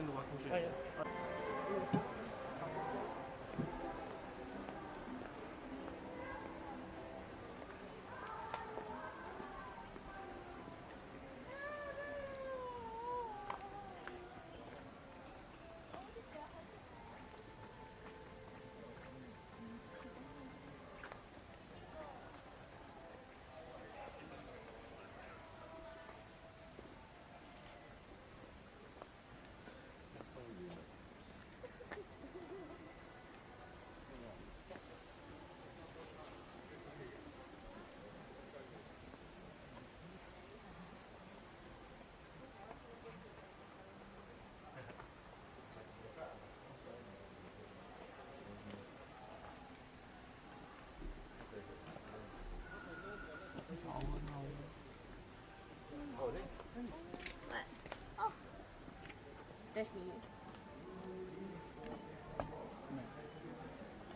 温度啊，同学。哎呀。What? Oh, that's me.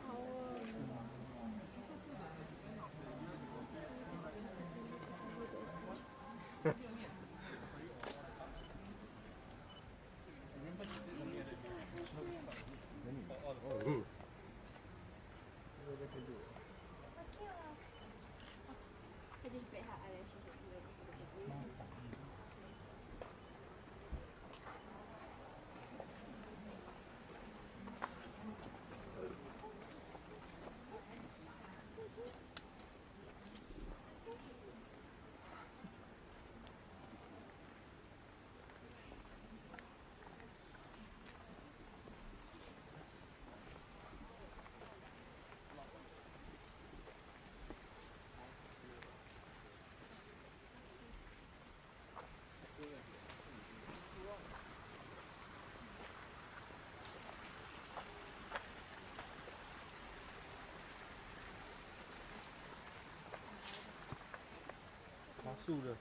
Oh. 他就是被他爱来学学这个。爬树的。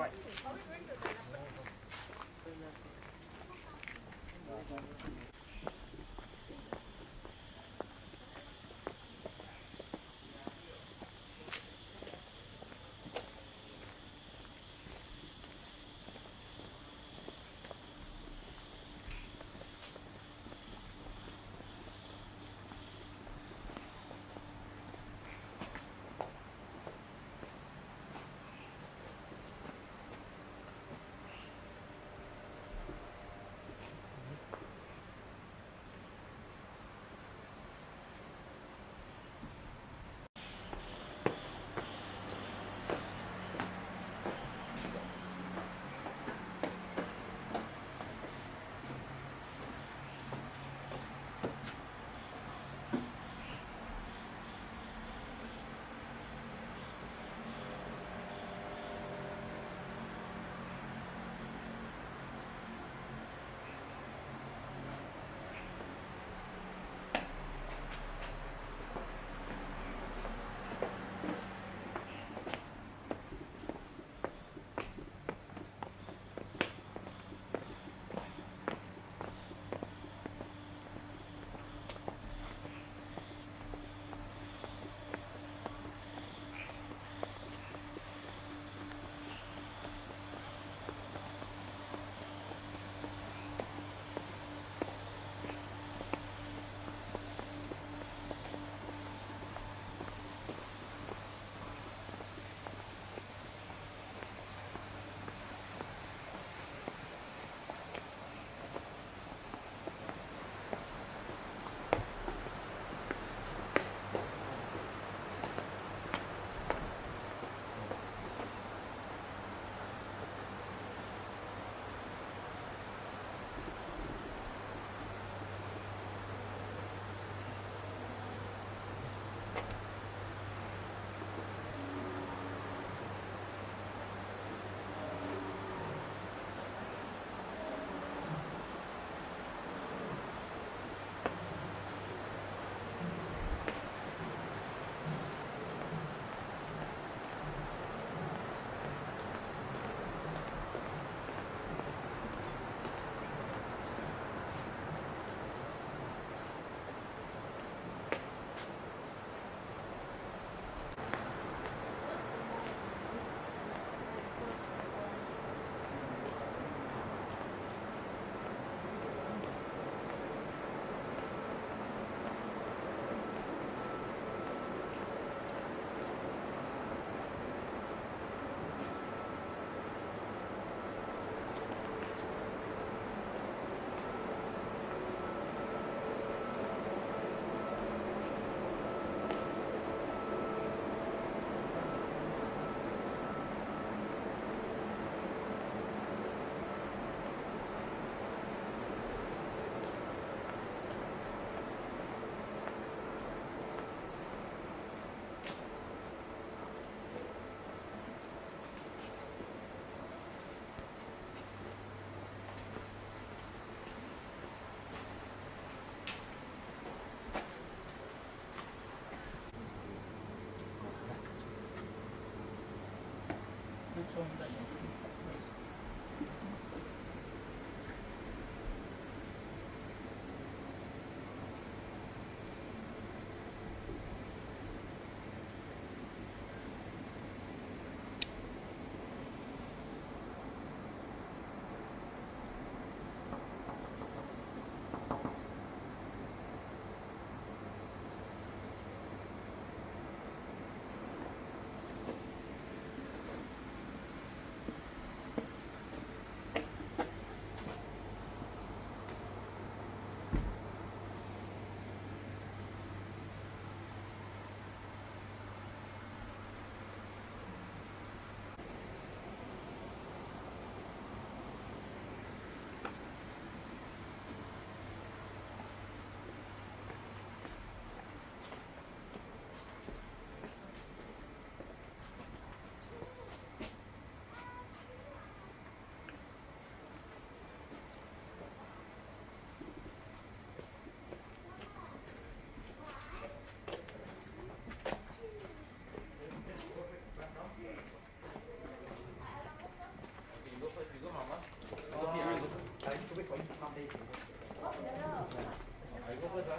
။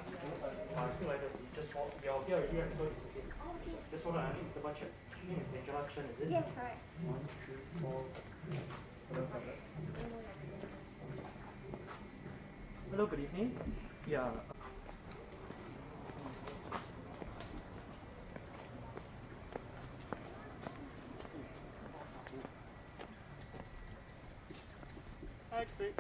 Still like that, you just hold, you're here already, right? So it's okay. Just hold on, I need to double check. Name is Angela Chen, is it? Yes, correct. 1, 2, 4. Hello, good evening. Yeah. Exit.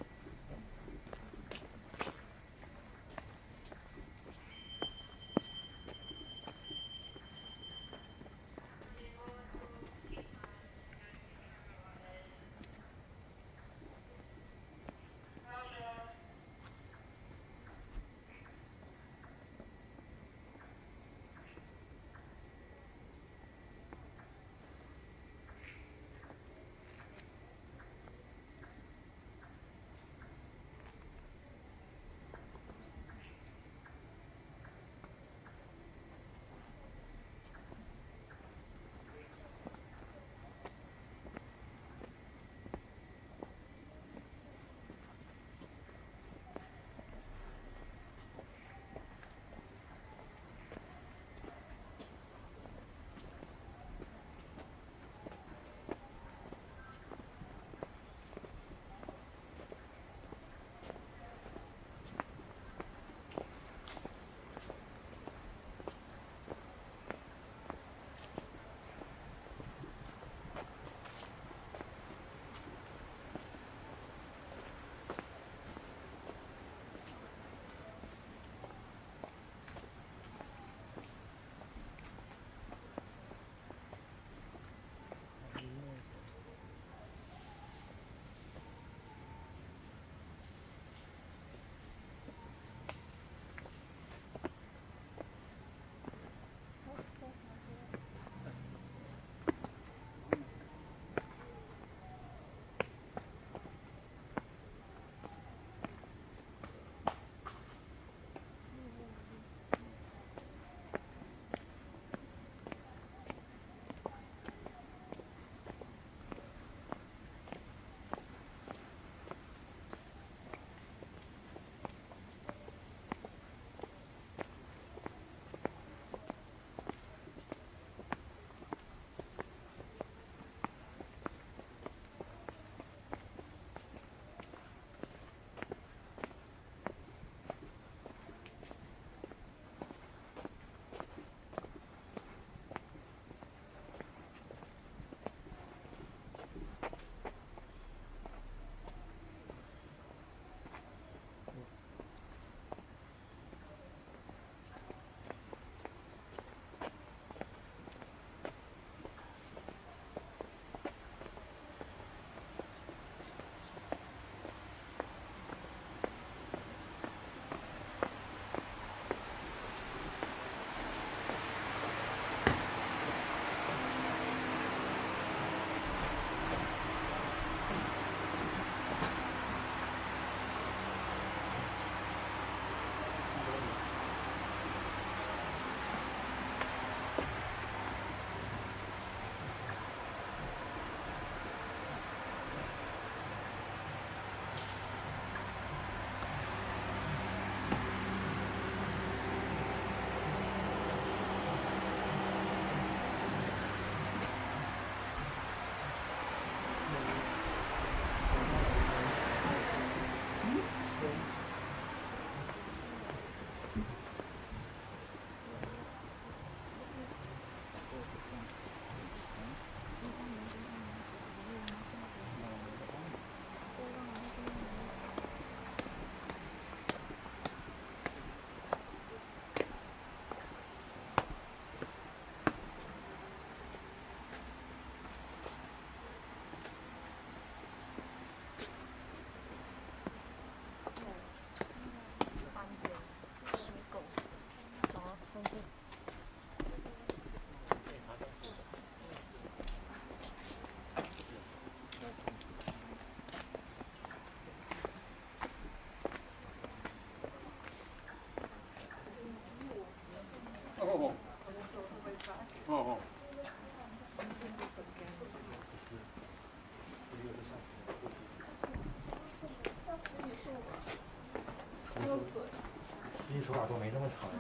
实际手法都没这么长呀。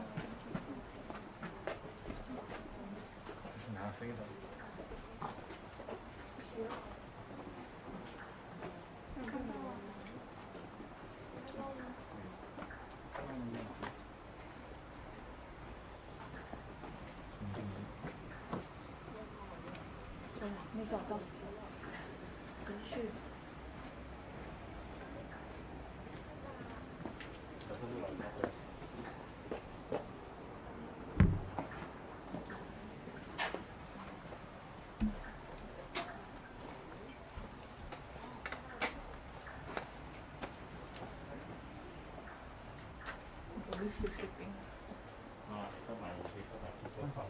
这是南非的。没找到。不是。不是视频。啊，你干嘛？你可以干嘛？你干嘛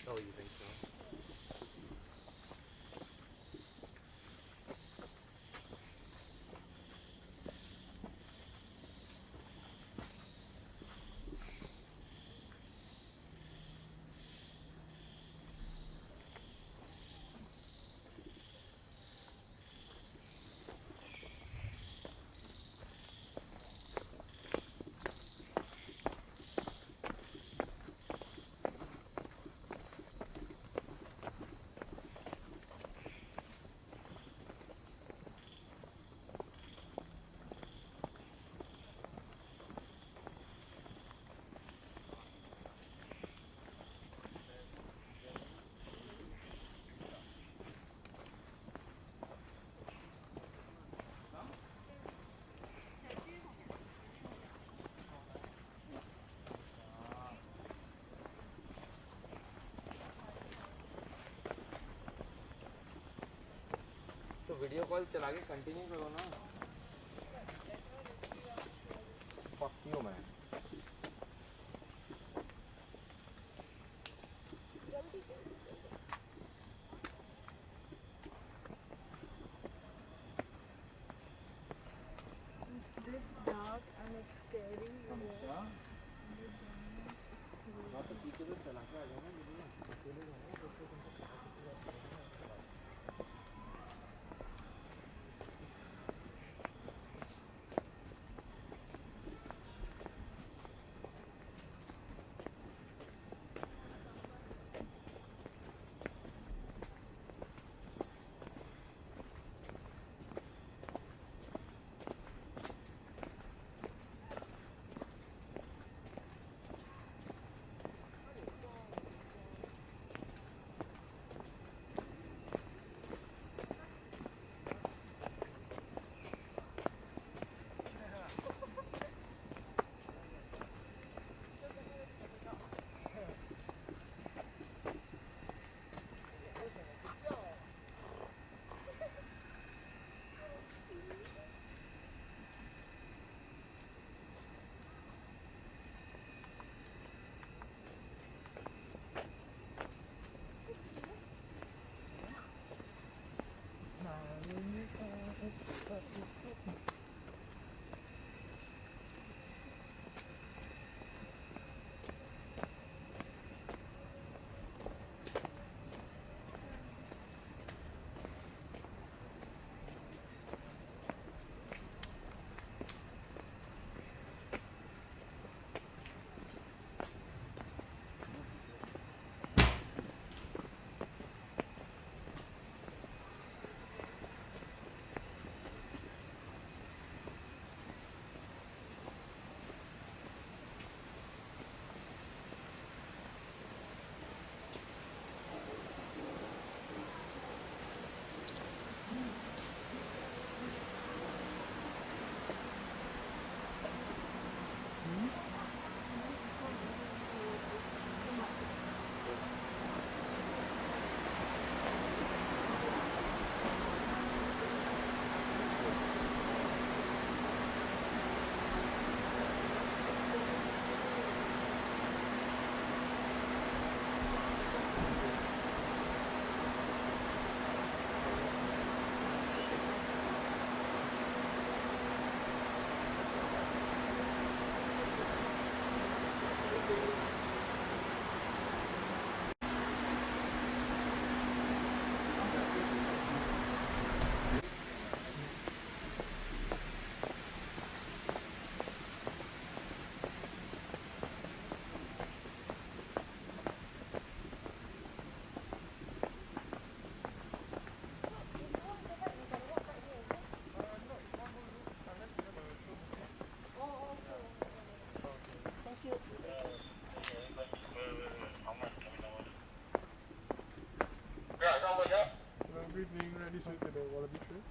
？Oh, you think so? तो video call चला के continue करो ना। Fuck you, man. This dark and it's scary. तो पीछे से चला के आ जाना वीडियो, अकेले जाना तो being ready to the wallaby trip?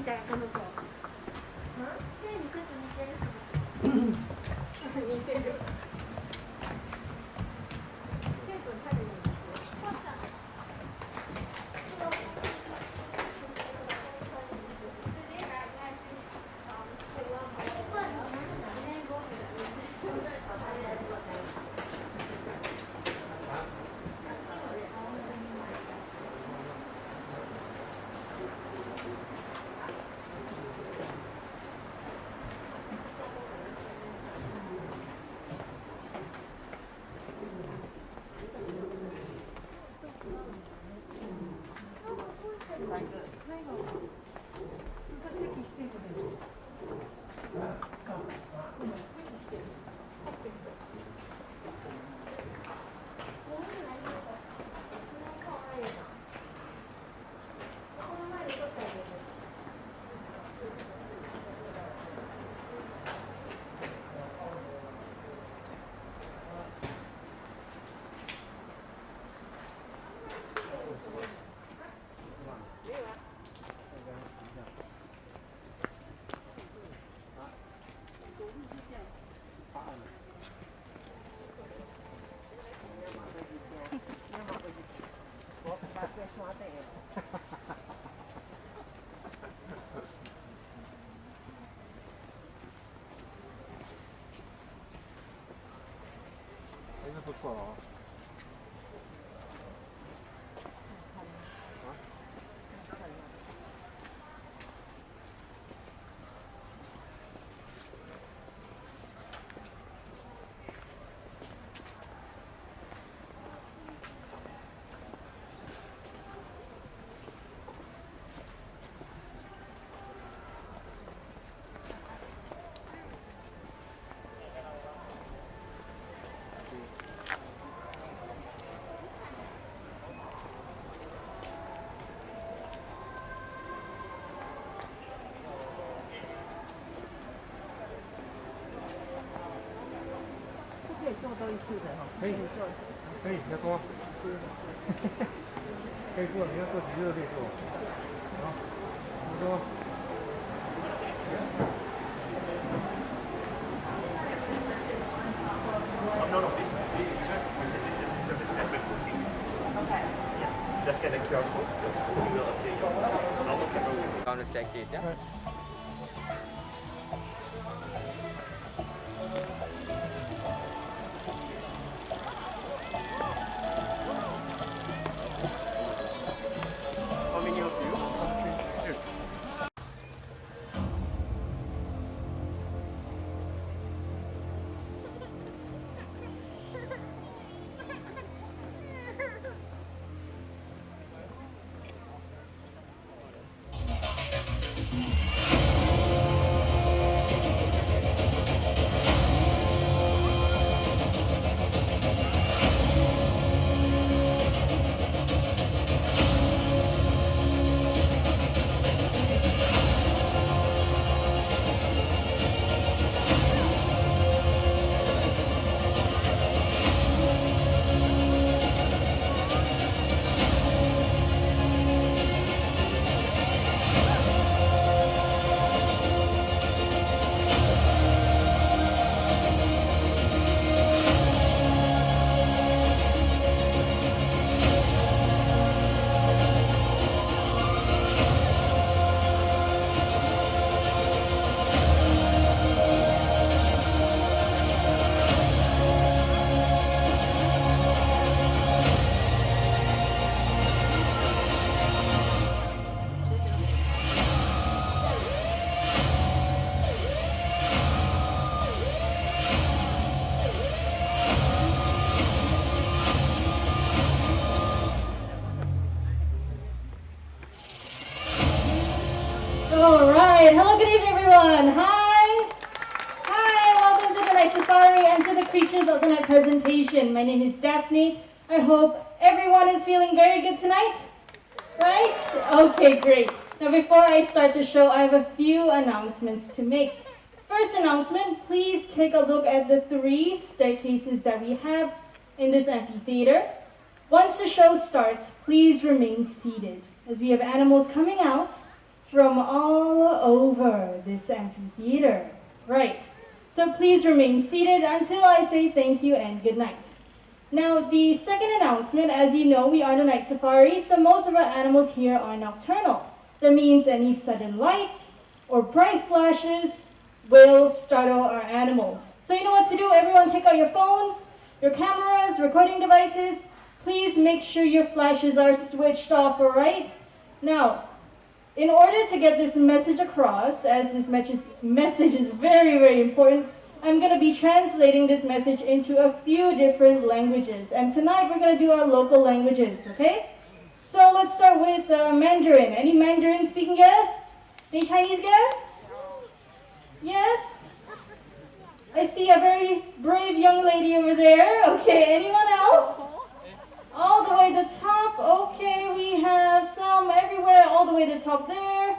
たこの子。手に靴似てるし。似てる。結構食べるんですよ。パスタ。这不错了啊。可以做多一次的哈。可以做。可以，你要做吗？可以做，你要做几次都可以做。好，你说。No, this is a separate booking. Okay. Yeah. Just get a QR code. We will update you. I'll look at it. Down the staircase, yeah? Right. How many of you? Two. All right. Hello, good evening, everyone. Hi. Hi, welcome to the Night Safari and to the Creatures of the Night presentation. My name is Daphne. I hope everyone is feeling very good tonight. Right? Okay, great. Now, before I start the show, I have a few announcements to make. First announcement, please take a look at the 3 staircases that we have in this amphitheater. Once the show starts, please remain seated, as we have animals coming out from all over this amphitheater. Right. So please remain seated until I say thank you and good night. Now, the second announcement, as you know, we are the night safari, so most of our animals here are nocturnal. That means any sudden lights or bright flashes will startle our animals. So you know what to do. Everyone take out your phones, your cameras, recording devices. Please make sure your flashes are switched off, all right? Now, in order to get this message across, as this message is very, very important, I'm going to be translating this message into a few different languages. And tonight we're going to do our local languages, okay? So let's start with Mandarin. Any Mandarin speaking guests? Any Chinese guests? Yes? I see a very brave young lady over there. Okay, anyone else? All the way to the top. Okay, we have some everywhere, all the way to the top there.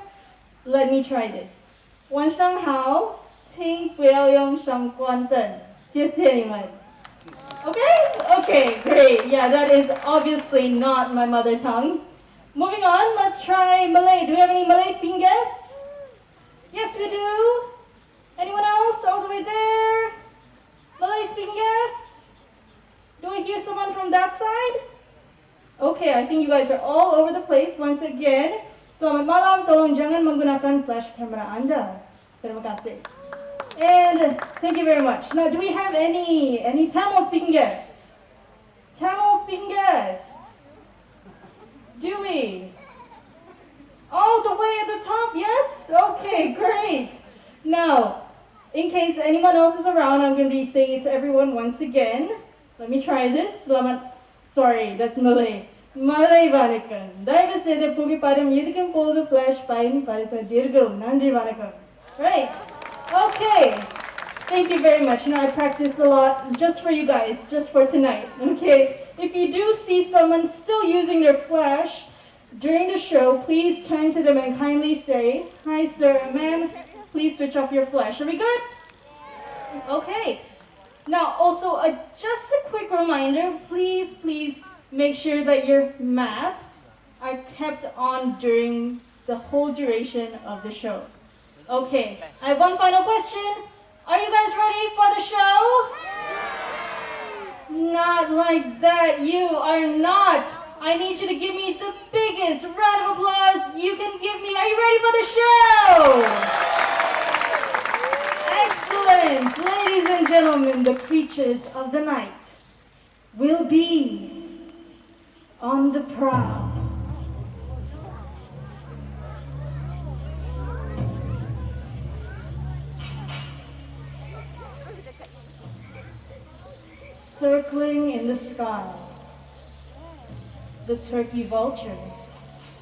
Let me try this. 晚上好，请不要用上关灯。谢谢你们。Okay? Okay, great. Yeah, that is obviously not my mother tongue. Moving on, let's try Malay. Do we have any Malay speaking guests? Yes, we do. Anyone else? All the way there? Malay speaking guests? Do I hear someone from that side? Okay, I think you guys are all over the place once again. Selamat malam, tolong jangan menggunakan flash camera Anda. Terima kasih. And thank you very much. Now, do we have any Tamil speaking guests? Tamil speaking guests? Do we? All the way at the top, yes? Okay, great. Now, in case anyone else is around, I'm going to be saying it to everyone once again. Let me try this. Sorry, that's Malay. Malay vanakkam. Daivu seydhu pugi parum edukkum podu flash payin paritha dirgum. Nandri vanakkam. Right. Okay. Thank you very much. Now I practiced a lot just for you guys, just for tonight. Okay. If you do see someone still using their flash during the show, please turn to them and kindly say, "Hi, sir, ma'am. Please switch off your flash." Are we good? Okay. Now, also, just a quick reminder, please make sure that your masks are kept on during the whole duration of the show. Okay, I have one final question. Are you guys ready for the show? Not like that, you are not. I need you to give me the biggest round of applause you can give me. Are you ready for the show? Excellent! Ladies and gentlemen, the creatures of the night will be on the prowl. Circling in the sky, the turkey vulture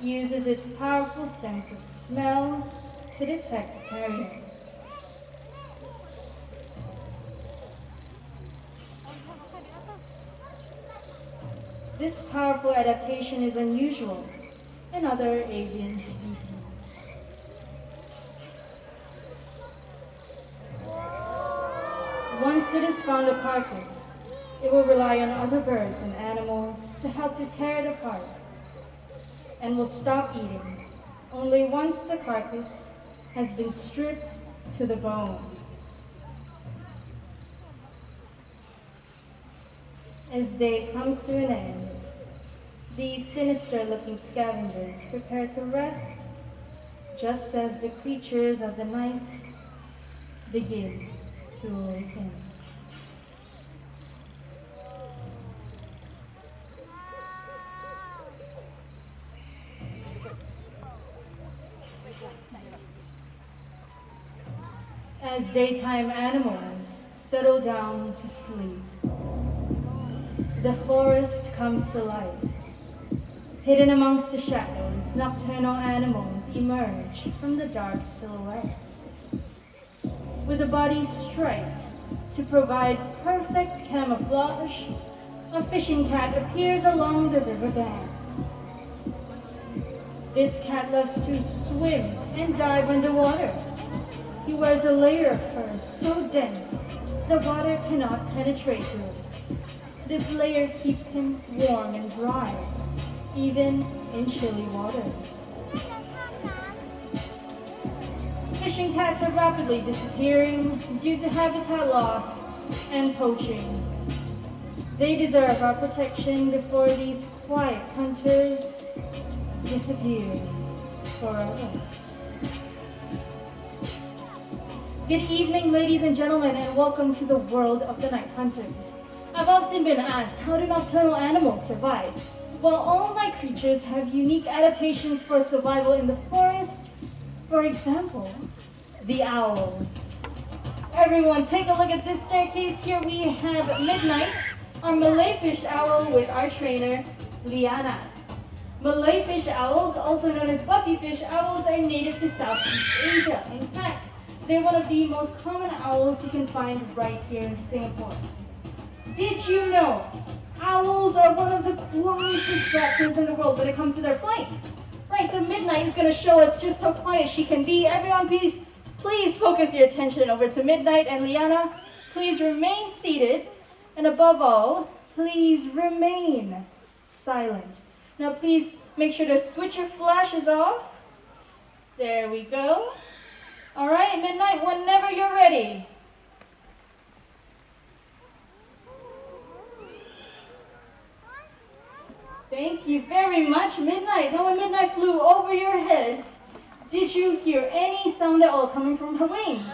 uses its powerful sense of smell to detect carrion. This powerful adaptation is unusual in other avian species. Once it has found a carcass, it will rely on other birds and animals to help to tear it apart, and will stop eating only once the carcass has been stripped to the bone. As day comes to an end, these sinister-looking scavengers prepare to rest, just as the creatures of the night begin to awaken. As daytime animals settle down to sleep, the forest comes to life. Hidden amongst the shadows, nocturnal animals emerge from the dark silhouettes. With a body striped to provide perfect camouflage, a fishing cat appears along the riverbank. This cat loves to swim and dive underwater. He wears a layer of fur so dense the water cannot penetrate through it. This layer keeps him warm and dry, even in chilly waters. fishing cats are rapidly disappearing due to habitat loss and poaching. They deserve our protection before these quiet hunters disappear forever. Good evening, ladies and gentlemen, and welcome to the world of the night hunters. I've often been asked, how do nocturnal animals survive? Well, all night creatures have unique adaptations for survival in the forest. For example, the owls. Everyone, take a look at this staircase. Here we have Midnight, our Malay fish owl with our trainer, Liana. Malay fish owls, also known as buffy fish owls, are native to Southeast Asia. In fact, they're one of the most common owls you can find right here in Singapore. Did you know owls are one of the quietest raptors in the world when it comes to their flight? Right, so Midnight is going to show us just how quiet she can be. Everyone, please focus your attention over to Midnight and Liana. Please remain seated, and above all, please remain silent. Now please make sure to switch your flashes off. There we go. All right, Midnight, whenever you're ready. Thank you very much, Midnight. Now when Midnight flew over your heads, did you hear any sound at all coming from her wings?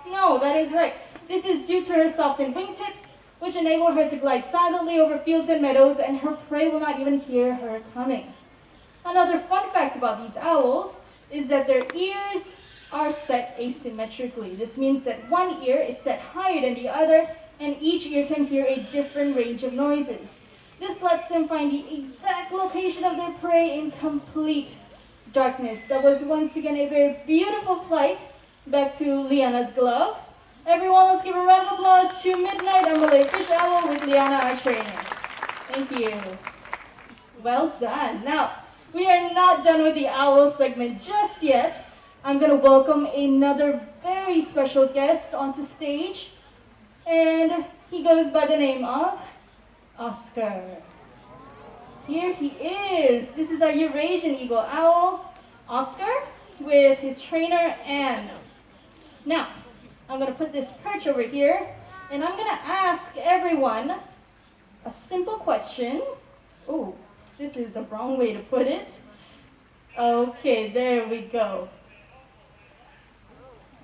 No, that is right. This is due to her softened wingtips, which enable her to glide silently over fields and meadows, and her prey will not even hear her coming. Another fun fact about these owls is that their ears are set asymmetrically. This means that one ear is set higher than the other, and each ear can hear a different range of noises. This lets them find the exact location of their prey in complete darkness. That was once again a very beautiful flight. Back to Liana's glove. Everyone, let's give a round of applause to Midnight, our Malay fish owl, with Liana, our trainer. Thank you. Well done. Now, we are not done with the owl segment just yet. I'm going to welcome another very special guest onto stage. And he goes by the name of Oscar. Here he is. This is our Eurasian eagle owl, Oscar, with his trainer, Anne. Now, I'm going to put this perch over here, and I'm going to ask everyone a simple question. Oh, this is the wrong way to put it. Okay, there we go.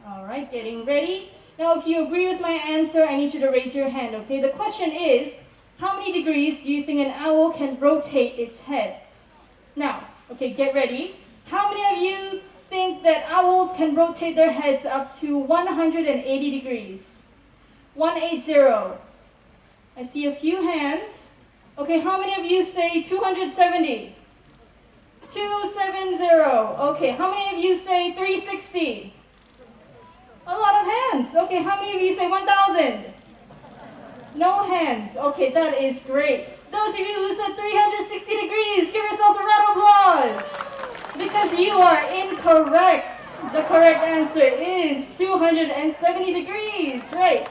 All right, getting ready. Now, if you agree with my answer, I need you to raise your hand, okay? The question is, how many degrees do you think an owl can rotate its head? Now, okay, get ready. How many of you think that owls can rotate their heads up to 180 degrees? 180. I see a few hands. Okay, how many of you say 270? 270. Okay, how many of you say 360? A lot of hands. Okay, how many of you say 1,000? No hands. Okay, that is great. Those of you who said 360 degrees, give yourselves a round of applause. Because you are incorrect. The correct answer is 270 degrees. Right.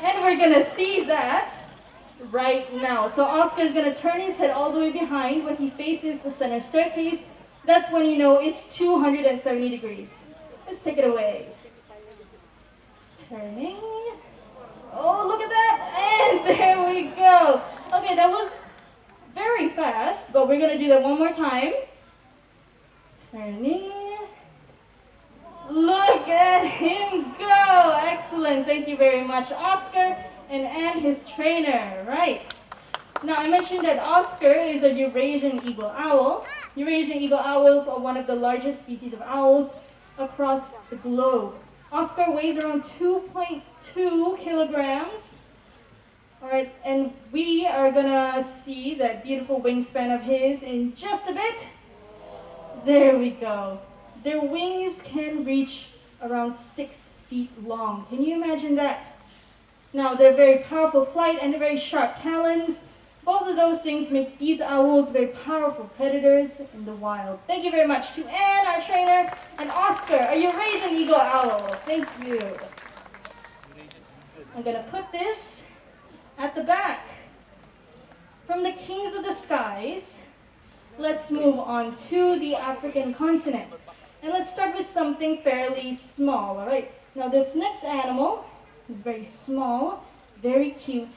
And we're going to see that right now. So Oscar is going to turn his head all the way behind when he faces the center staircase. That's when you know it's 270 degrees. Let's take it away. Turning. Oh, look at that. And there we go. Okay, that was very fast, but we're going to do that one more time. Turning. Look at him go. Excellent. Thank you very much, Oscar and his trainer. Right. Now, I mentioned that Oscar is a Eurasian eagle owl. Eurasian eagle owls are one of the largest species of owls across the globe. Oscar weighs around 2.2 kilograms. All right, and we are gonna see that beautiful wingspan of his in just a bit. There we go. Their wings can reach around 6 feet long. Can you imagine that? Now, they're very powerful flight and they're very sharp talons. Both of those things make these owls very powerful predators in the wild. Thank you very much to Anne, our trainer, and Oscar, a Eurasian eagle owl. Thank you. I'm going to put this at the back. From the kings of the skies, let's move on to the African continent. And let's start with something fairly small, all right? Now this next animal is very small, very cute,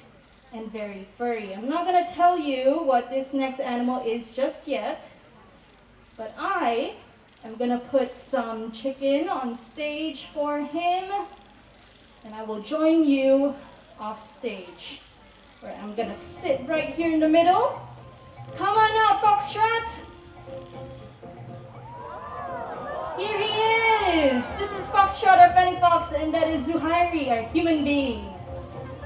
and very furry. I'm not gonna tell you what this next animal is just yet, but I am gonna put some chicken on stage for him, and I will join you off stage. Where I'm gonna sit right here in the middle. Come on out, Foxtrot! Here he is! This is Foxtrot, our fennec fox, and that is Zuhairi, our human being.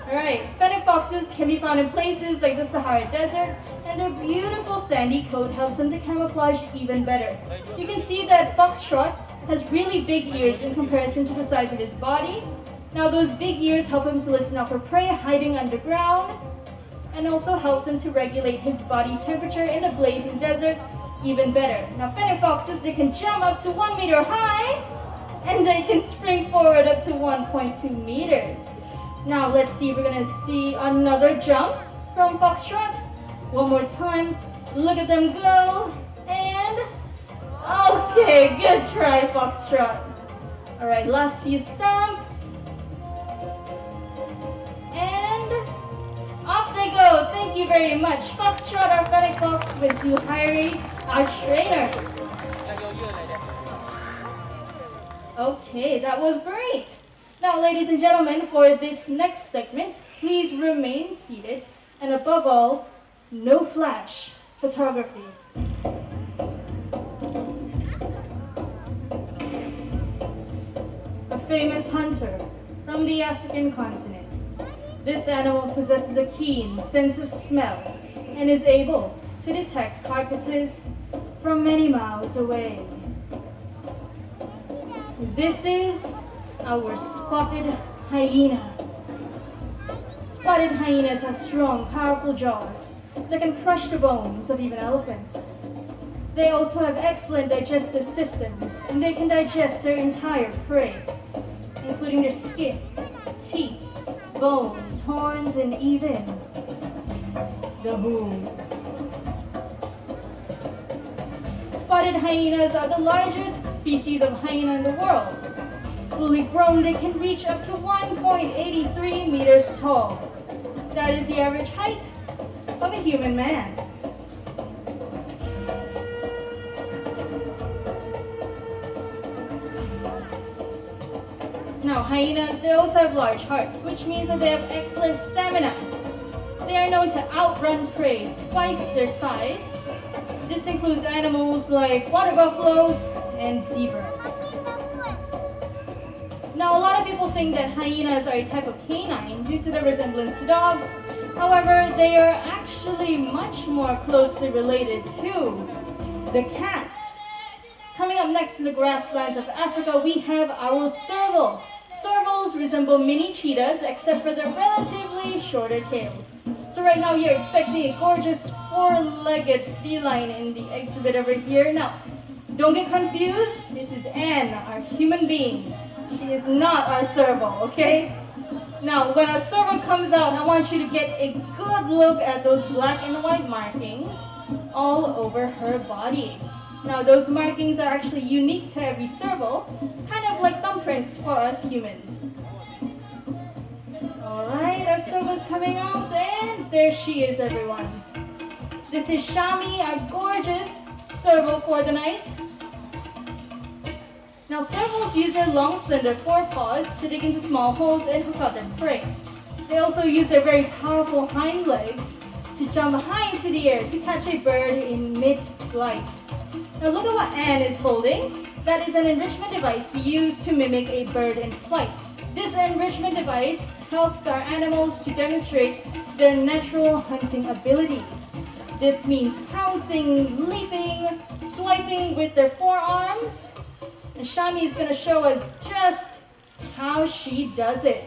Alright, fennec foxes can be found in places like the Sahara Desert, and their beautiful sandy coat helps them to camouflage even better. You can see that Foxtrot has really big ears in comparison to the size of his body. Now those big ears help him to listen out for prey hiding underground, and also helps him to regulate his body temperature in the blazing desert even better. Now fennec foxes, they can jump up to 1 meter high, and they can spring forward up to 1.2 meters. Now let's see if we're gonna see another jump from Foxtrot. One more time, look at them go, and okay, good try, Foxtrot. All right, last few stamps, and off they go. Thank you very much, Foxtrot, our fennec fox, with Zuhairi, our trainer. Okay, that was great. Now, ladies and gentlemen, for this next segment, please remain seated, and above all, no flash photography. A famous hunter from the African continent. This animal possesses a keen sense of smell and is able to detect carcasses from many miles away. This is our spotted hyena. Spotted hyenas have strong, powerful jaws that can crush the bones of even elephants. They also have excellent digestive systems, and they can digest their entire prey, including their skin, teeth, bones, horns, and even the hooves. Spotted hyenas are the largest species of hyena in the world. Fully grown, they can reach up to 1.83 meters tall. That is the average height of a human man. Now, hyenas, they also have large hearts, which means that they have excellent stamina. They are known to outrun prey twice their size. This includes animals like water buffaloes and zebras. Now, a lot of people think that hyenas are a type of canine due to their resemblance to dogs. However, they are actually much more closely related to the cats. Coming up next in the grasslands of Africa, we have our serval. Servals resemble mini cheetahs except for their relatively shorter tails. So right now you're expecting a gorgeous four-legged feline in the exhibit over here. Now, don't get confused. This is Anne, our human being. She is not our serval, okay? Now, when our serval comes out, I want you to get a good look at those black and white markings all over her body. Now, those markings are actually unique to every serval, kind of like thumbprints for us humans. Alright, our serval's coming out, and there she is, everyone. This is Shami, our gorgeous serval for the night. Now, servals use their long, slender forepaws to dig into small holes and hook out their prey. They also use their very powerful hind legs to jump high into the air to catch a bird in mid-flight. Now, look at what Anne is holding. That is an enrichment device we use to mimic a bird in flight. This enrichment device helps our animals to demonstrate their natural hunting abilities. This means pouncing, leaping, swiping with their forearms. And Shami is going to show us just how she does it.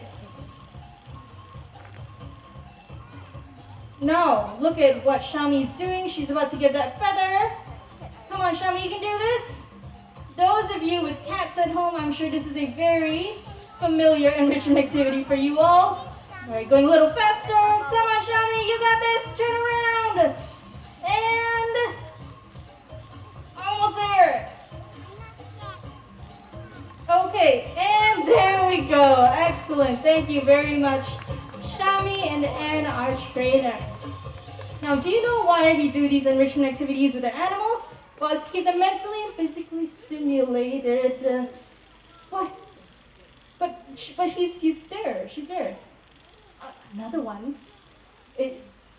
Now, look at what Shami is doing. She's about to get that feather. Come on, Shami, you can do this. Those of you with cats at home, I'm sure this is a very familiar enrichment activity for you all. All right, going a little faster. Come on, Shami, you got this. Turn around. And almost there. Excellent. Thank you very much, Shami and Anne, our trainer. Now, do you know why we do these enrichment activities with our animals? Well, it's to keep them mentally and physically stimulated. What? But he's there. She's there. Another one.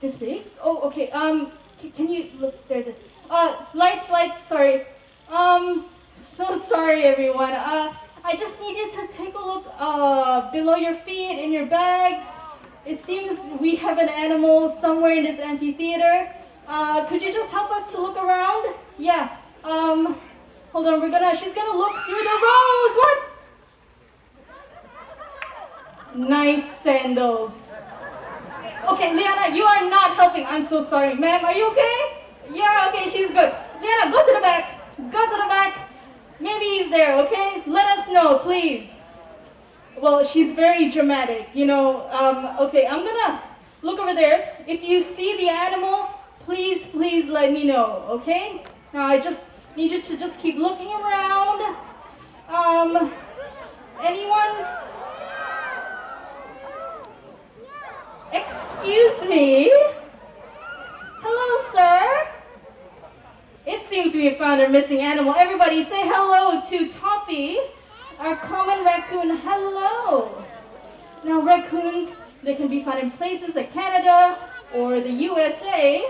This big? Oh, okay. Can you look there? Lights. Sorry. So sorry, everyone. I just need you to take a look below your feet in your bags. It seems we have an animal somewhere in this amphitheater. Could you just help us to look around? Yeah. Hold on. She's gonna look through the rows. What? Nice sandals. Okay, Liana, you are not helping. I'm so sorry. Ma'am, are you okay? Yeah, okay, she's good. Liana, go to the back. Maybe he's there, okay? Let us know, please. Well, she's very dramatic, you know. Okay, I'm gonna look over there. If you see the animal, please let me know, okay? Now, I just need you to just keep looking around. Anyone? Excuse me? Hello, sir? It seems we have found our missing animal. Everybody say hello to Toffee, our common raccoon. Hello. Now, raccoons, they can be found in places like Canada or the USA.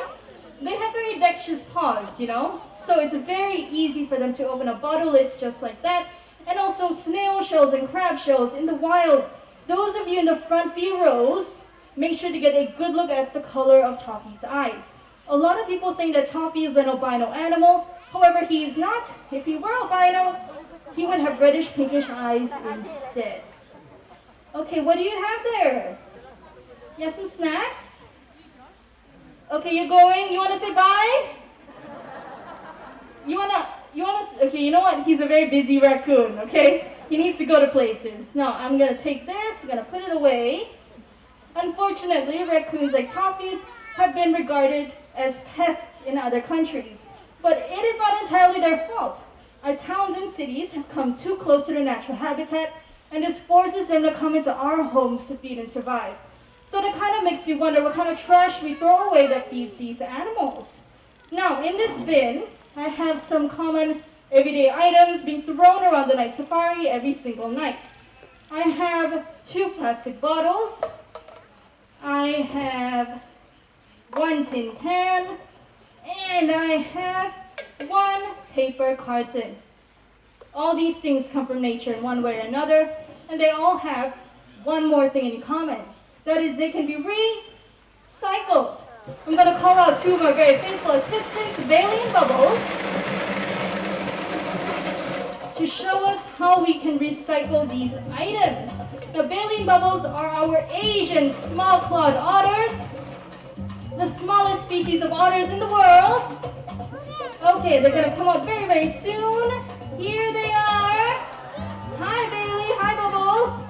They have very dexterous paws, you know? So it's very easy for them to open up bottle lids just like that. And also snail shells and crab shells in the wild. Those of you in the front few rows, make sure to get a good look at the color of Toffee's eyes. A lot of people think that Toffee is an albino animal. However, he is not. If he were albino, he would have reddish pinkish eyes instead. Okay, what do you have there? You have some snacks? Okay, you're going. You want to say bye? Okay, you know what? He's a very busy raccoon, okay? He needs to go to places. Now, I'm going to take this. I'm going to put it away. Unfortunately, raccoons like Toffee have been regarded as pests in other countries. But it is not entirely their fault. Our towns and cities have come too close to their natural habitat, and this forces them to come into our homes to feed and survive. So that kind of makes me wonder what kind of trash we throw away that feeds these animals. Now, in this bin, I have some common everyday items being thrown around the night safari every single night. I have 2 plastic bottles. I have 1 tin can, and I have 1 paper carton. All these things come from nature in one way or another, and they all have one more thing in common. That is, they can be recycled. I'm going to call out 2 of our very faithful assistants, Bailey and Bubbles, to show us how we can recycle these items. Now, Bailey and Bubbles are our Asian small-clawed otters, the smallest species of otters in the world. Okay, they're gonna come out very, very soon. Here they are. Hi, Bailey. Hi, Bubbles.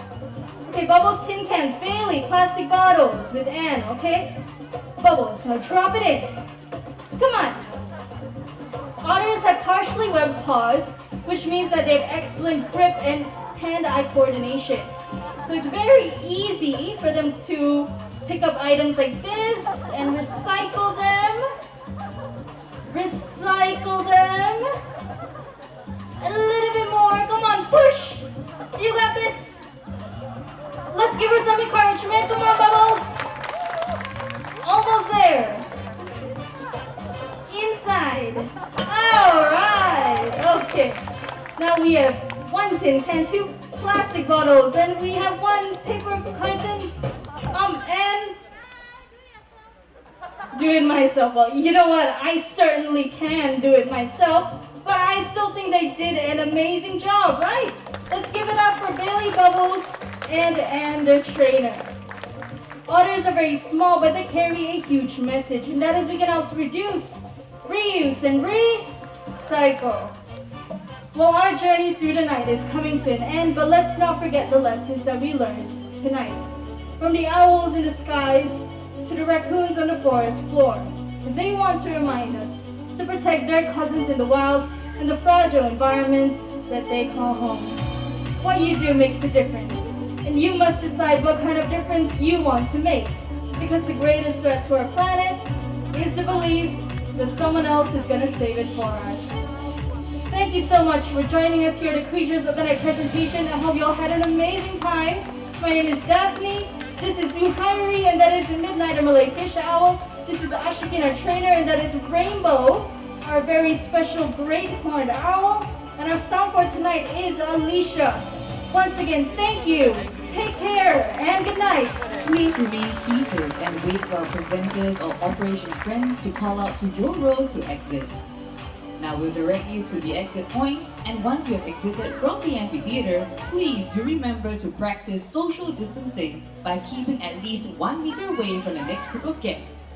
Okay, Bubbles, tin cans. Bailey, plastic bottles with Anne, okay? Bubbles, now drop it in. Come on. Otters have partially webbed paws, which means that they have excellent grip and hand-eye coordination. So it's very easy for them to pick up items like this and recycle them. Recycle them. A little bit more. Come on, push. You got this. Let's give her some encouragement. Come on, Bubbles. Almost there. Inside. All right. Okay. Now we have 1 tin can, 2 plastic bottles, and we have 1 paper carton. And do it myself. Well, you know what? I certainly can do it myself, but I still think they did an amazing job, right? Let's give it up for Bailey, Bubbles, and the trainer. Otters are very small, but they carry a huge message, and that is we can help to reduce, reuse, and recycle. Well, our journey through the night is coming to an end, but let's not forget the lessons that we learned tonight. From the owls in the skies to the raccoons on the forest floor, they want to remind us to protect their cousins in the wild and the fragile environments that they call home. What you do makes a difference. And you must decide what kind of difference you want to make. Because the greatest threat to our planet is the belief that someone else is going to save it for us. Thank you so much for joining us here at the Creatures of the Night presentation. I hope you all had an amazing time. My name is Daphne. This is Enquiries, and that is the Midnighter Malay Fish Owl. This is Ashikin, our trainer, and that is Rainbow, our very special great horned owl. And our song for tonight is Alicia. Once again, thank you, take care, and good night. Please remain seated and wait for our presenters or operation friends to call out to your row to exit. Now we'll direct you to the exit point, and once you have exited from the amphitheater, please do remember to practice social distancing by keeping at least 1 meter away from the next group of guests.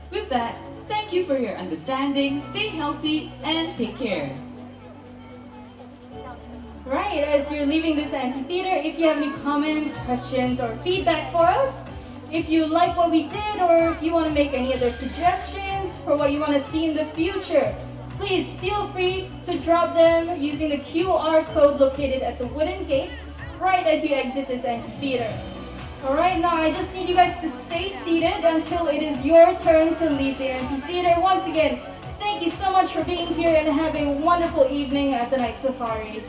With that, thank you for your understanding, stay healthy, and take care. Right, as you're leaving this amphitheater, if you have any comments, questions, or feedback for us, if you like what we did, or if you want to make any other suggestions for what you want to see in the future, please feel free to drop them using the QR code located at the wooden gate right as you exit this amphitheater. Alright, now I just need you guys to stay seated until it is your turn to leave the amphitheater. Once again, thank you so much for being here and having a wonderful evening at the Night Safari.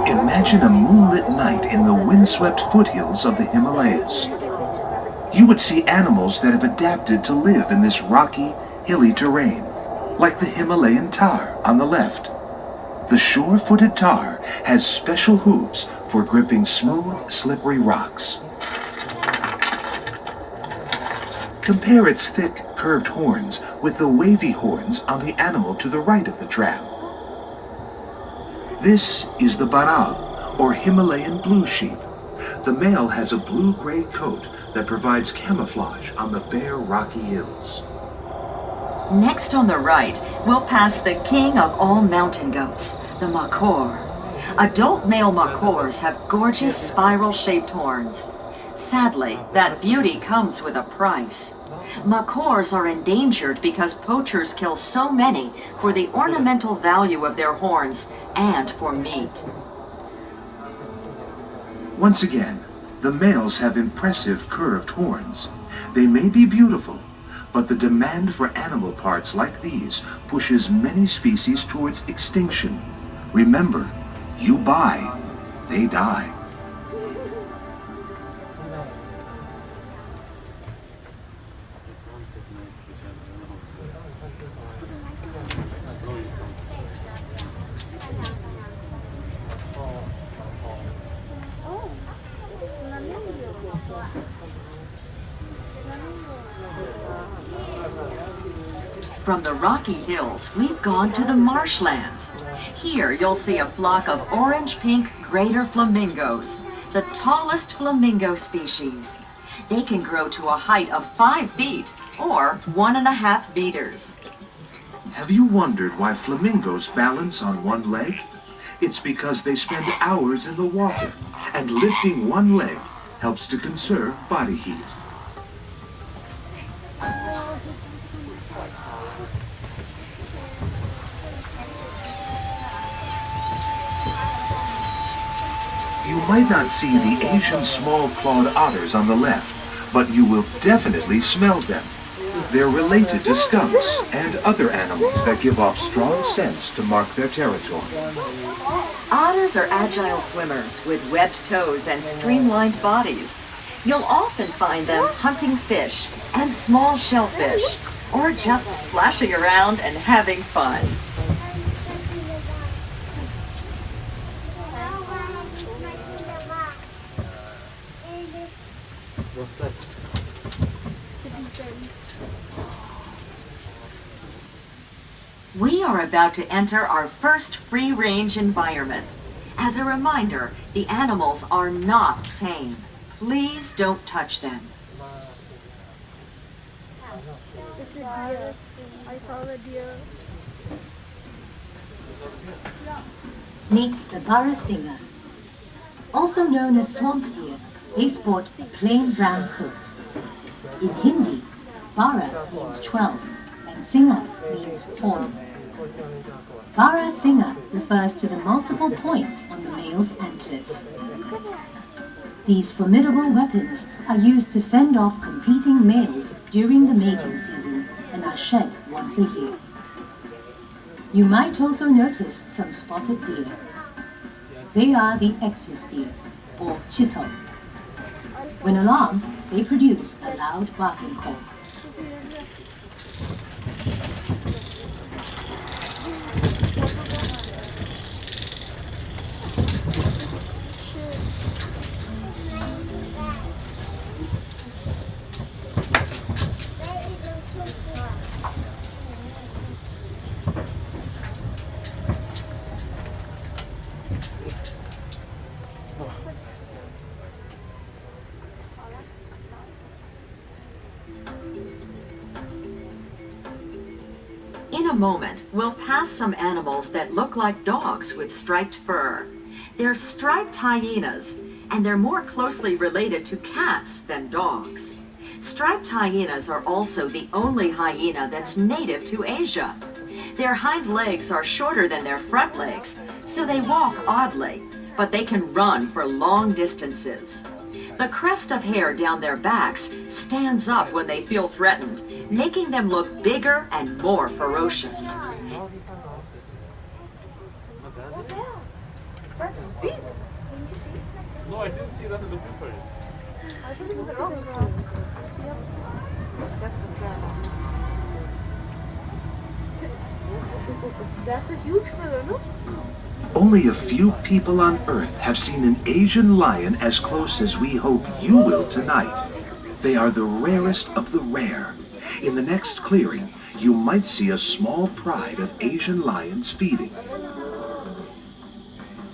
Imagine a moonlit night in the windswept foothills of the Himalayas. You would see animals that have adapted to live in this rocky, hilly terrain, like the Himalayan tar on the left. The sure-footed tar has special hooves for gripping smooth, slippery rocks. Compare its thick, curved horns with the wavy horns on the animal to the right of the trap. This is the Baral, or Himalayan blue sheep. The male has a blue-gray coat that provides camouflage on the bare, rocky hills. Next on the right, we'll pass the king of all mountain goats, the makor. Adult male makors have gorgeous spiral-shaped horns. Sadly, that beauty comes with a price. Makors are endangered because poachers kill so many for the ornamental value of their horns and for meat. Once again, the males have impressive curved horns. They may be beautiful, but the demand for animal parts like these pushes many species towards extinction. Remember, you buy, they die. From the rocky hills, we've gone to the marshlands. Here you'll see a flock of orange-pink greater flamingos, the tallest flamingo species. They can grow to a height of 5 feet or 1.5 meters. Have you wondered why flamingos balance on one leg? It's because they spend hours in the water, and lifting one leg helps to conserve body heat. You might not see the Asian small-clawed otters on the left, but you will definitely smell them. They're related to skunks and other animals that give off strong scents to mark their territory. Otters are agile swimmers with webbed toes and streamlined bodies. You'll often find them hunting fish and small shellfish, or just splashing around and having fun. We are about to enter our first free-range environment. As a reminder, The animals are not tame. Please don't touch them. It's a deer. I saw the deer. Meet the barasinger. Also known as swamp deer, they sport a plain brown coat. In Hindi, bara means 12 and singa means horn. Bara singa refers to the multiple points on the male's antlers. These formidable weapons are used to fend off competing males during the mating season and are shed once a year. You might also notice some spotted deer. They are the axis deer, or chitto. When alarmed, they produce a loud barking call. In a moment, we'll pass some animals that look like dogs with striped fur. They're striped hyenas, and they're more closely related to cats than dogs. Striped hyenas are also the only hyena that's native to Asia. Their hind legs are shorter than their front legs, so they walk oddly, but they can run for long distances. The crest of hair down their backs stands up when they feel threatened, making them look bigger and more ferocious. No, I didn't see that in the paper. I think it was a rock. That's a huge fellow, no? Only a few people on Earth have seen an Asian lion as close as we hope you will tonight. They are the rarest of the rare. In the next clearing, you might see a small pride of Asian lions feeding.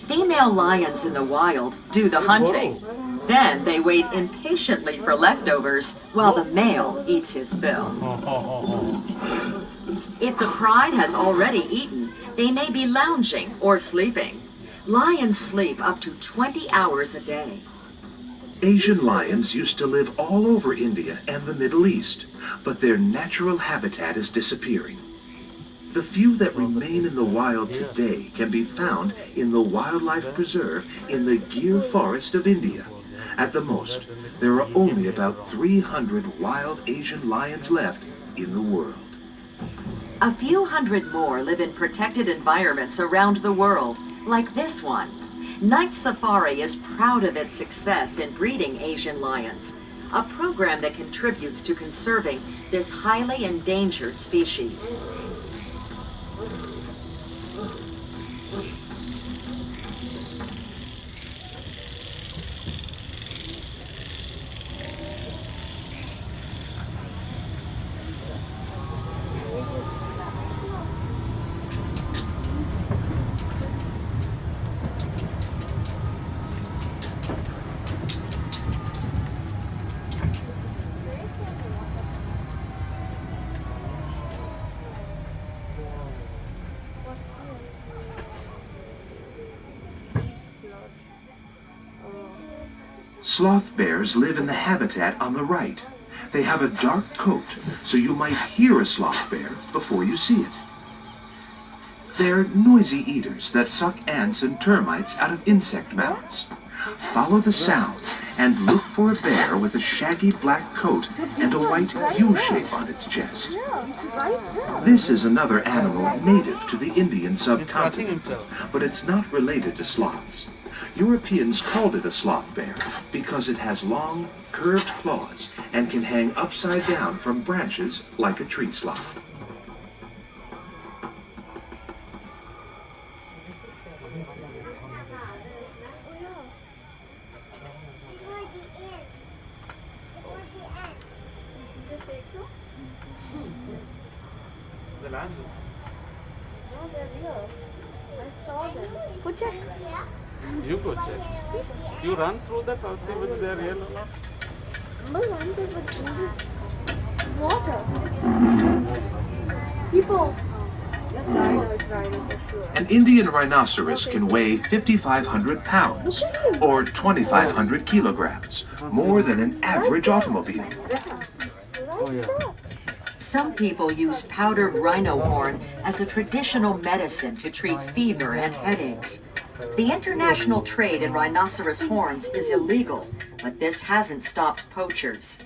Female lions in the wild do the hunting. Then they wait impatiently for leftovers while the male eats his fill. If the pride has already eaten, they may be lounging or sleeping. Lions sleep up to 20 hours a day. Asian lions used to live all over India and the Middle East, but their natural habitat is disappearing. The few that remain in the wild today can be found in the wildlife preserve in the Gir forest of India. At the most, there are only about 300 wild Asian lions left in the world. A few hundred more live in protected environments around the world, like this one. Night Safari is proud of its success in breeding Asian lions, a program that contributes to conserving this highly endangered species. Sloth bears live in the habitat on the right. They have a dark coat, so you might hear a sloth bear before you see it. They're noisy eaters that suck ants and termites out of insect mounds. Follow the sound and look for a bear with a shaggy black coat and a white U shape on its chest. This is another animal native to the Indian subcontinent, but it's not related to sloths. Europeans called it a sloth bear because it has long, curved claws and can hang upside down from branches like a tree sloth. You go check. You run through that or see whether they are real or not. Water. People. It's rhino for sure. An Indian rhinoceros can weigh 5,500 pounds, or 2,500 kilograms, more than an average automobile. Oh, yeah. Some people use powdered rhino horn as a traditional medicine to treat fever and headaches. The international trade in rhinoceros horns is illegal, but this hasn't stopped poachers.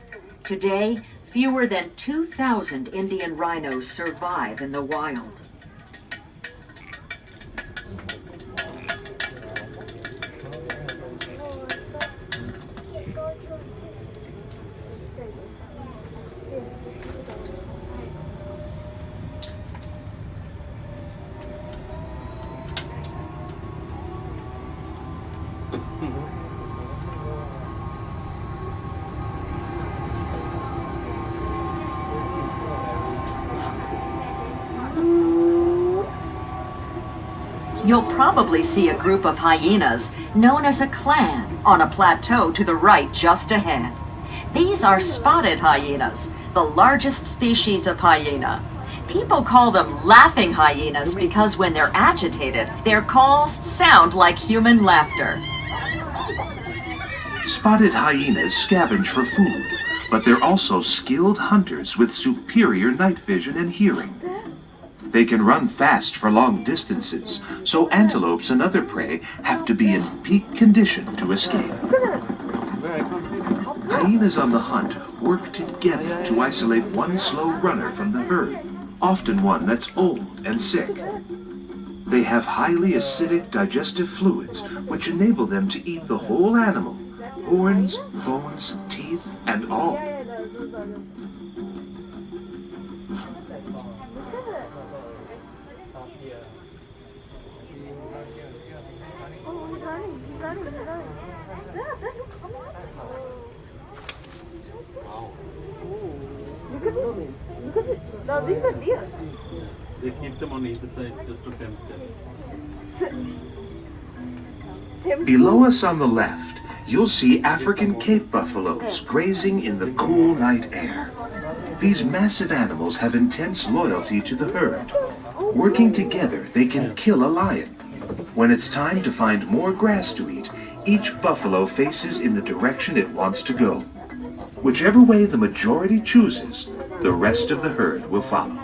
Today, fewer than 2,000 Indian rhinos survive in the wild. You'll probably see a group of hyenas known as a clan on a plateau to the right just ahead. These are spotted hyenas, the largest species of hyena. People call them laughing hyenas because when they're agitated, their calls sound like human laughter. Spotted hyenas scavenge for food, but they're also skilled hunters with superior night vision and hearing. They can run fast for long distances, so antelopes and other prey have to be in peak condition to escape. Hyenas on the hunt work together to isolate one slow runner from the herd, often one that's old and sick. They have highly acidic digestive fluids, which enable them to eat the whole animal, horns, bones, teeth, and all. Look at this. Look at this. Now these are deer. They keep them on either side just to tempt them. Below us on the left, you'll see African Cape buffaloes grazing in the cool night air. These massive animals have intense loyalty to the herd. Working together, they can kill a lion. When it's time to find more grass to eat, each buffalo faces in the direction it wants to go. Whichever way the majority chooses, the rest of the herd will follow.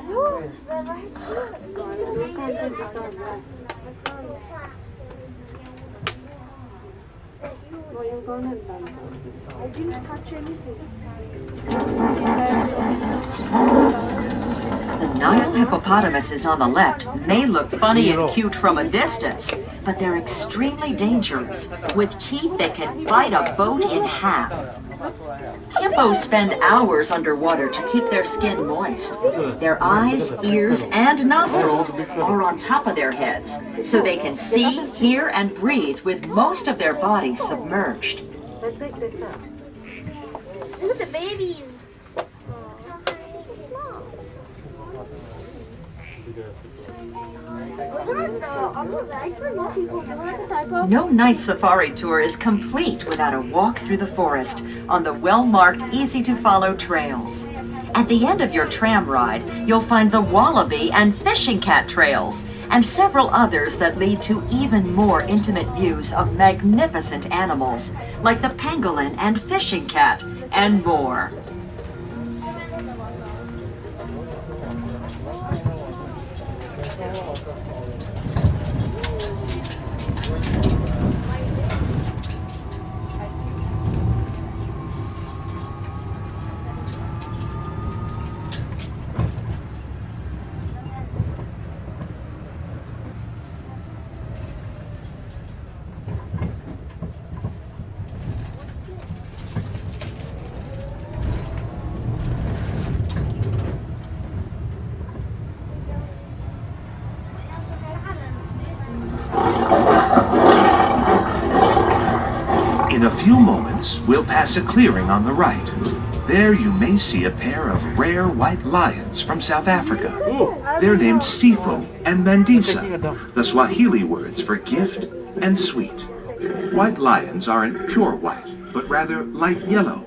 I didn't touch anything. The Nile hippopotamuses on the left may look funny and cute from a distance, but they're extremely dangerous. With teeth that can bite a boat in half. Hippos spend hours underwater to keep their skin moist. Their eyes, ears, and nostrils are on top of their heads, so they can see, hear, and breathe with most of their bodies submerged. Look at the babies. No night safari tour is complete without a walk through the forest on the well-marked, easy-to-follow trails. At the end of your tram ride, you'll find the wallaby and fishing cat trails, and several others that lead to even more intimate views of magnificent animals, like the pangolin and fishing cat, and more. In a few moments, we'll pass a clearing on the right. There you may see a pair of rare white lions from South Africa. They're named Sifo and Mandisa, the Swahili words for gift and sweet. White lions aren't pure white, but rather light yellow.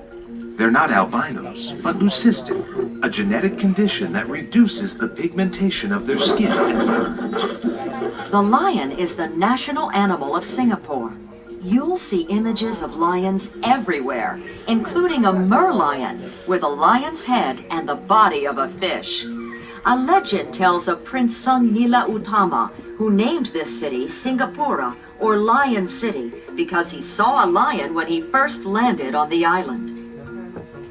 They're not albinos, but leucistic, a genetic condition that reduces the pigmentation of their skin and fur. The lion is the national animal of Singapore. You'll see images of lions everywhere, including a merlion with a lion's head and the body of a fish. A legend tells of Prince Sun Nila Utama, who named this city Singapura, or Lion City, because he saw a lion when he first landed on the island.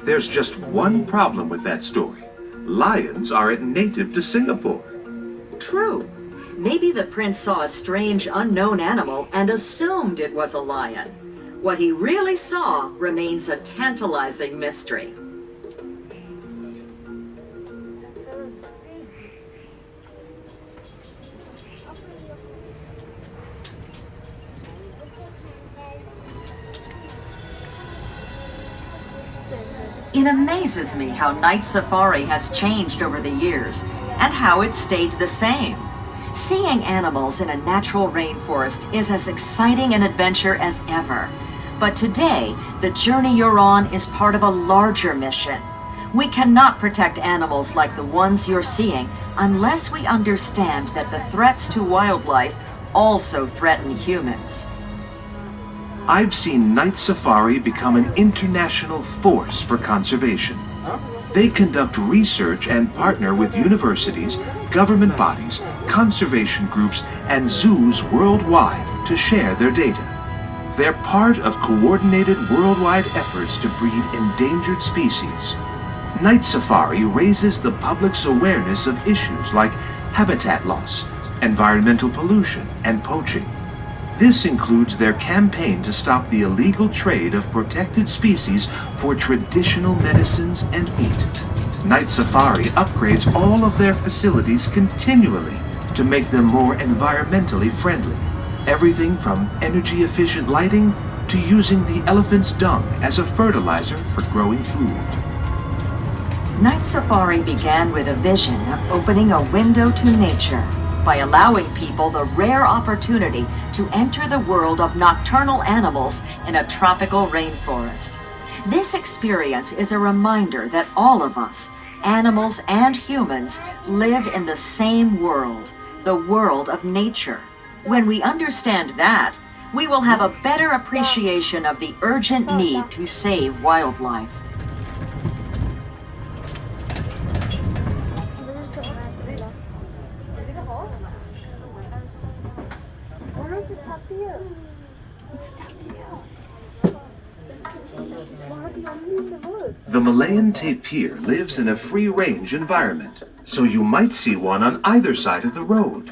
There's just one problem with that story. Lions aren't native to Singapore. True. Maybe the prince saw a strange unknown animal and assumed it was a lion. What he really saw remains a tantalizing mystery. It amazes me how night safari has changed over the years, and how it stayed the same. Seeing animals in a natural rainforest is as exciting an adventure as ever. But today, the journey you're on is part of a larger mission. We cannot protect animals like the ones you're seeing unless we understand that the threats to wildlife also threaten humans. I've seen Night Safari become an international force for conservation. They conduct research and partner with universities, government bodies, conservation groups, and zoos worldwide to share their data. They're part of coordinated worldwide efforts to breed endangered species. Night Safari raises the public's awareness of issues like habitat loss, environmental pollution, and poaching. This includes their campaign to stop the illegal trade of protected species for traditional medicines and meat. Night Safari upgrades all of their facilities continually to make them more environmentally friendly. Everything from energy-efficient lighting to using the elephant's dung as a fertilizer for growing food. Night Safari began with a vision of opening a window to nature by allowing people the rare opportunity to enter the world of nocturnal animals in a tropical rainforest. This experience is a reminder that all of us, animals and humans, live in the same world, the world of nature. When we understand that, we will have a better appreciation of the urgent need to save wildlife. The Malayan tapir lives in a free-range environment, so you might see one on either side of the road.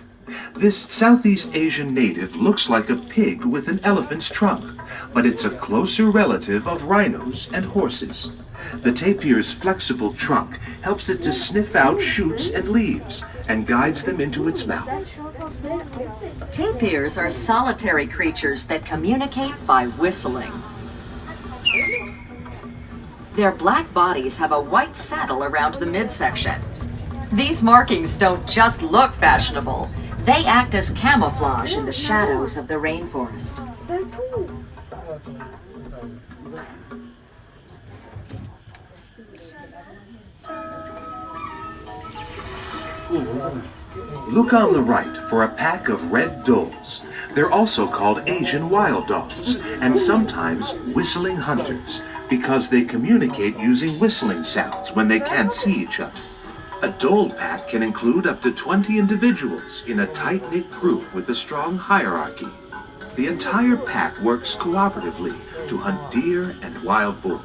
This Southeast Asian native looks like a pig with an elephant's trunk, but it's a closer relative of rhinos and horses. The tapir's flexible trunk helps it to sniff out shoots and leaves and guides them into its mouth. Tapirs are solitary creatures that communicate by whistling. Their black bodies have a white saddle around the midsection. These markings don't just look fashionable. They act as camouflage in the shadows of the rainforest. Look on the right for a pack of red does. They're also called Asian wild dogs, and sometimes whistling hunters, because they communicate using whistling sounds when they can't see each other. A dhole pack can include up to 20 individuals in a tight-knit group with a strong hierarchy. The entire pack works cooperatively to hunt deer and wild boar.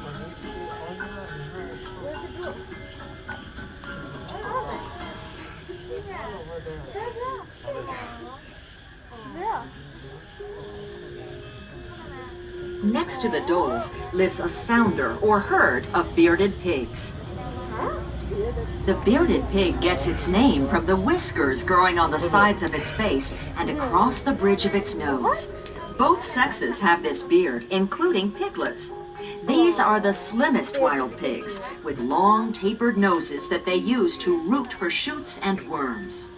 Next to the dholes lives a sounder or herd of bearded pigs. The bearded pig gets its name from the whiskers growing on the sides of its face and across the bridge of its nose. Both sexes have this beard, including piglets. These are the slimmest wild pigs, with long tapered noses that they use to root for shoots and worms.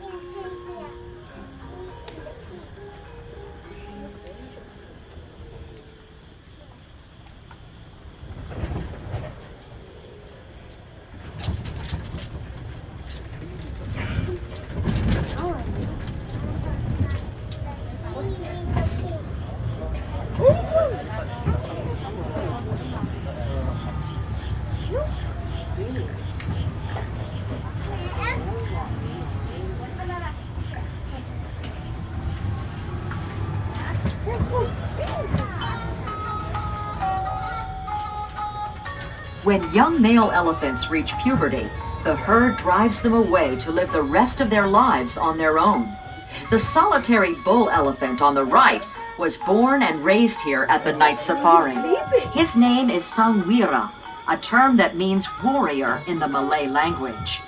When young male elephants reach puberty, the herd drives them away to live the rest of their lives on their own. The solitary bull elephant on the right was born and raised here at the night safari. His name is Sangwira, a term that means warrior in the Malay language.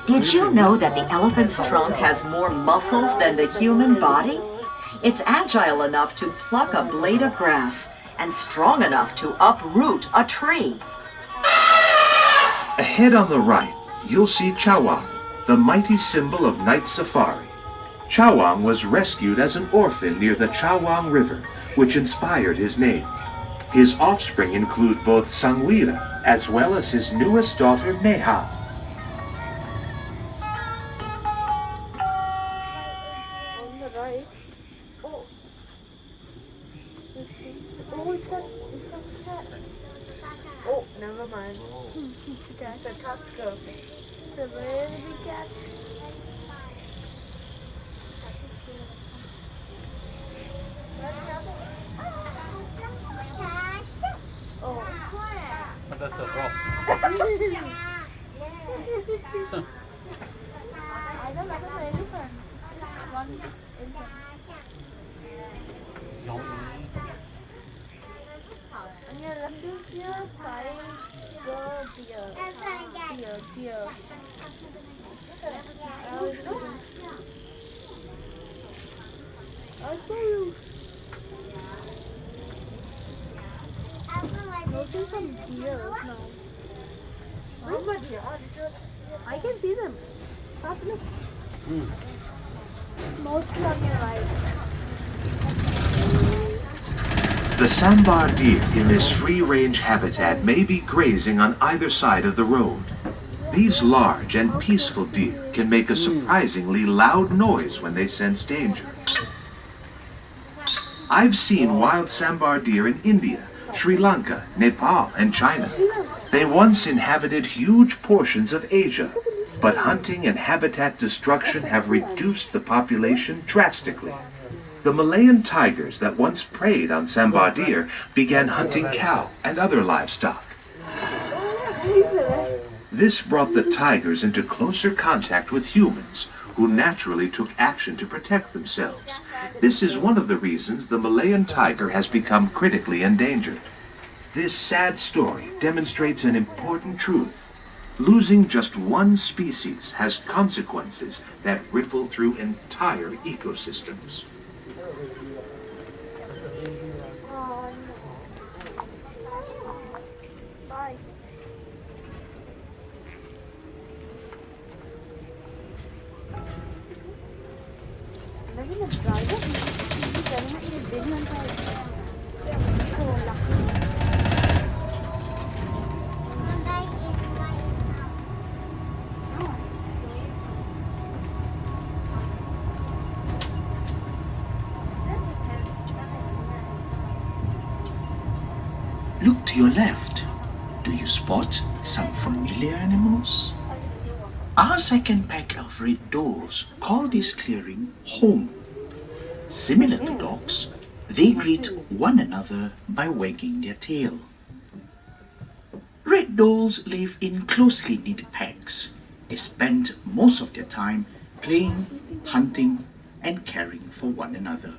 Did you know that the elephant's trunk has more muscles than the human body? It's agile enough to pluck a blade of grass and strong enough to uproot a tree. Ahead on the right, you'll see Chawang, the mighty symbol of night safari. Chawang was rescued as an orphan near the Chawang River, which inspired his name. His offspring include both Sangwira as well as his newest daughter Neha. On the right. Oh. Oh, it's a cat. Oh, never mind. It's a tusker. It's a very big cat. Oh. But that's a rock. I don't like an elephant. One elephant. And your left is here, tiger, deer. I saw you. Notice some deers now. Where's my deer? I can see them. Stop, look. Mostly on your right. The sambar deer in this free-range habitat may be grazing on either side of the road. These large and peaceful deer can make a surprisingly loud noise when they sense danger. I've seen wild sambar deer in India, Sri Lanka, Nepal, and China. They once inhabited huge portions of Asia, but hunting and habitat destruction have reduced the population drastically. The Malayan tigers that once preyed on sambar deer began hunting cow and other livestock. This brought the tigers into closer contact with humans, who naturally took action to protect themselves. This is one of the reasons the Malayan tiger has become critically endangered. This sad story demonstrates an important truth. Losing just one species has consequences that ripple through entire ecosystems. Bye. Imagine the driver, he's telling me he's big man. So lucky. Look to your left. Do you spot some familiar animals? Our second pack of red doors call this clearing home. Similar to dogs, they greet one another by wagging their tail. Red does live in closely knit packs. They spend most of their time playing, hunting, and caring for one another.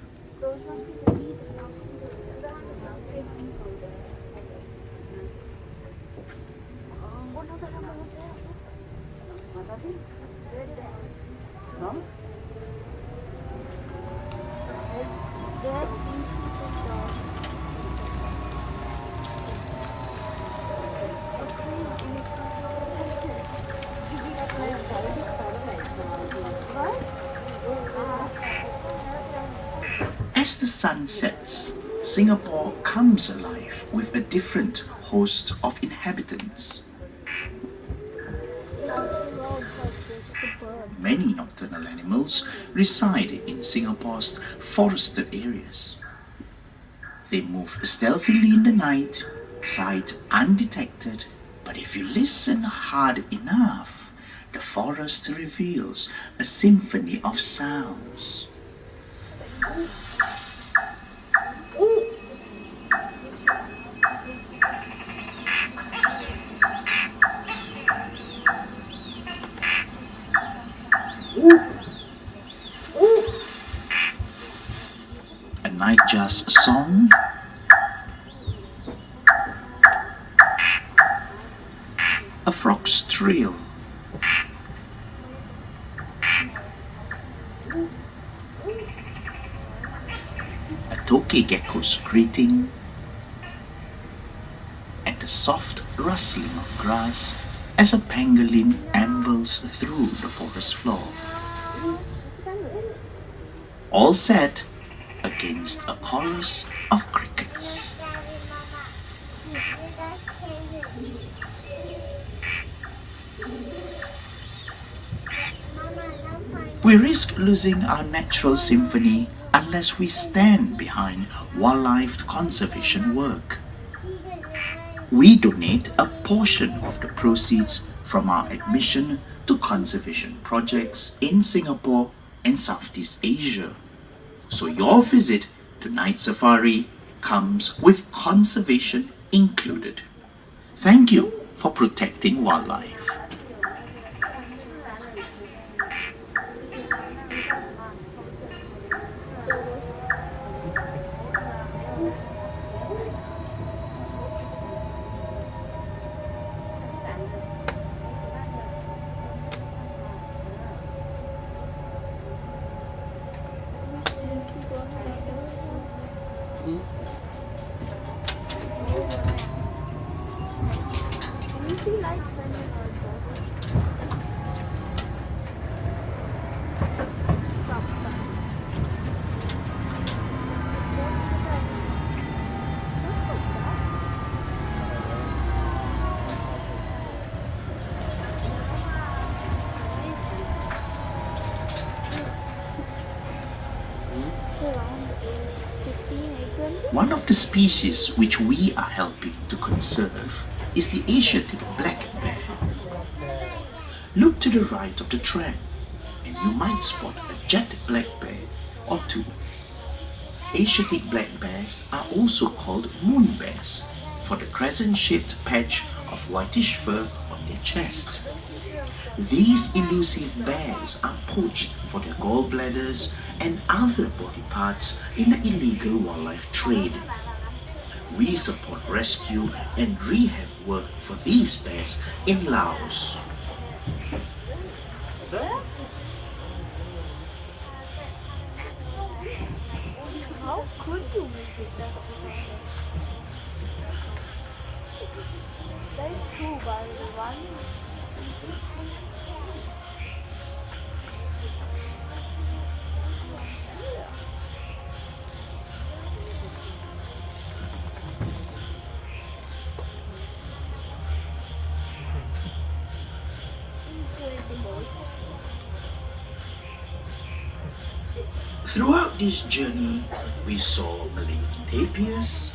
As the sun sets, Singapore comes alive with a different host of inhabitants. Many nocturnal animals reside in Singapore's forested areas. They move stealthily in the night, sight undetected, but if you listen hard enough, the forest reveals a symphony of sounds. A nightjar's song, a frog's trill, a tokigekko's greeting, and the soft rustling of grass as a pangolin ambles through the forest floor. All set against a chorus of crickets. We risk losing our natural symphony unless we stand behind wildlife conservation work. We donate a portion of the proceeds from our admission to conservation projects in Singapore and Southeast Asia. So your visit to Night Safari comes with conservation included. Thank you for protecting wildlife. One of the species which we are helping to conserve is the Asiatic black bear. Look to the right of the tram and you might spot a jet black bear or two. Asiatic black bears are also called moon bears for the crescent-shaped patch of whitish fur on their chest. These elusive bears are poached for their gallbladders and other body parts in the illegal wildlife trade. We support rescue and rehab work for these bears in Laos. How could you visit that? That is true, by the one. Throughout this journey, we saw Malayan tapirs,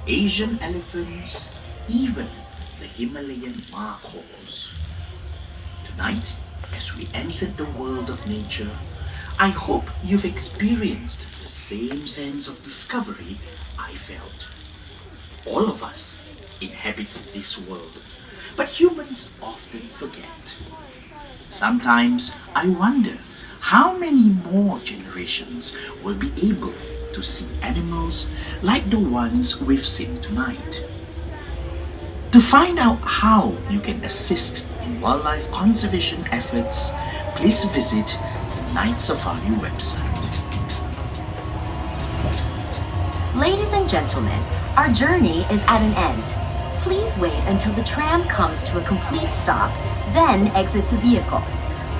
Asian elephants, even the Himalayan macaws. Tonight, as we entered the world of nature, I hope you've experienced the same sense of discovery I felt. All of us inhabit this world, but humans often forget. Sometimes I wonder how many more generations will be able to see animals like the ones we've seen tonight. To find out how you can assist in wildlife conservation efforts, please visit the Night Safari website. Ladies and gentlemen, our journey is at an end. Please wait until the tram comes to a complete stop, then exit the vehicle.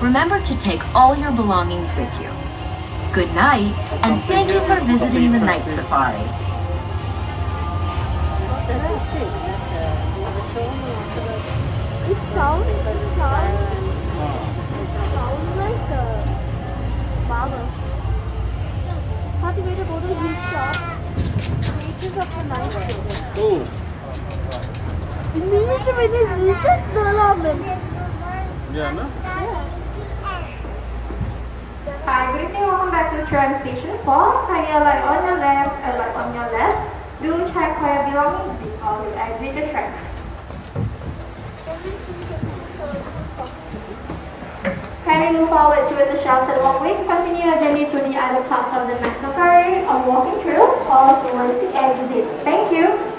Remember to take all your belongings with you. Good night, and thank you for visiting the Night Safari. It sounds like a marble. Have you made a photo of shop? Creatures of the night. Oh. Yeah, no? Hi, good evening. Welcome back to train station 4. Kindly alight on your left, alight on your left. Do check for your belongings before you exit the train. Kindly move forward towards the sheltered walkway to continue your journey to the other parts of the Night Safari or walking trail or towards the exit. Thank you.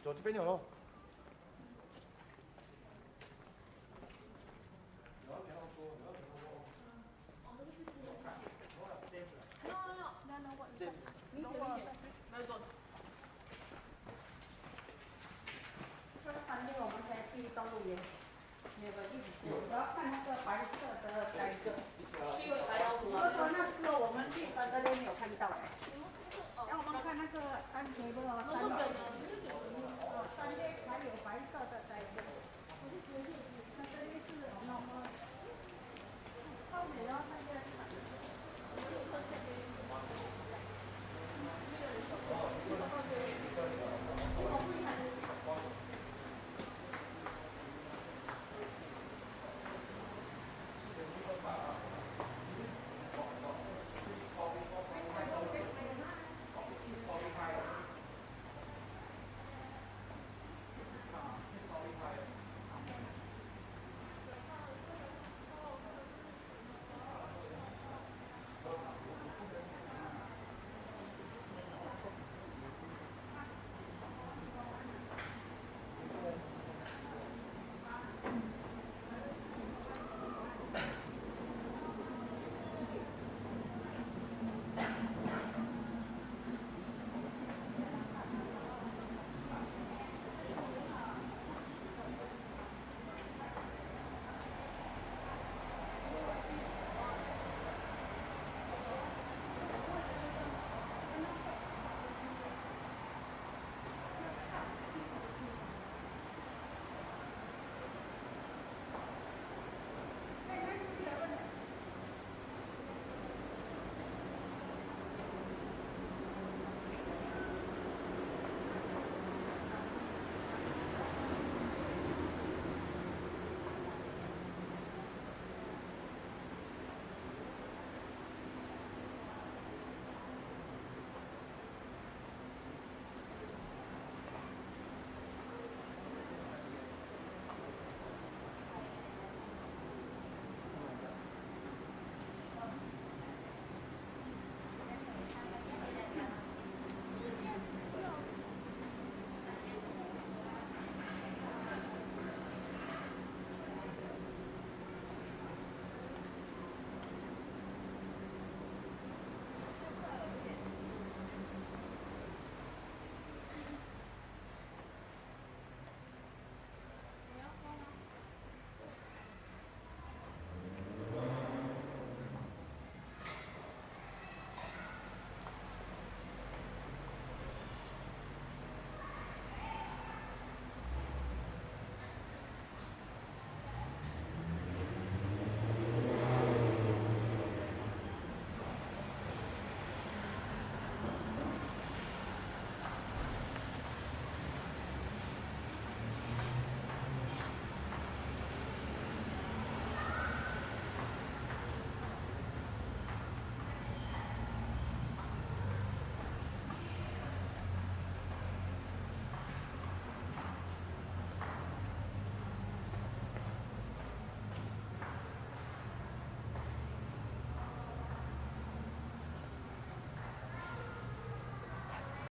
走这边有喽。饭店我们再去道路沿那个一我要看那个白色的那个，我说那是我们去3个店没有看到。让我们看那个单腿的三角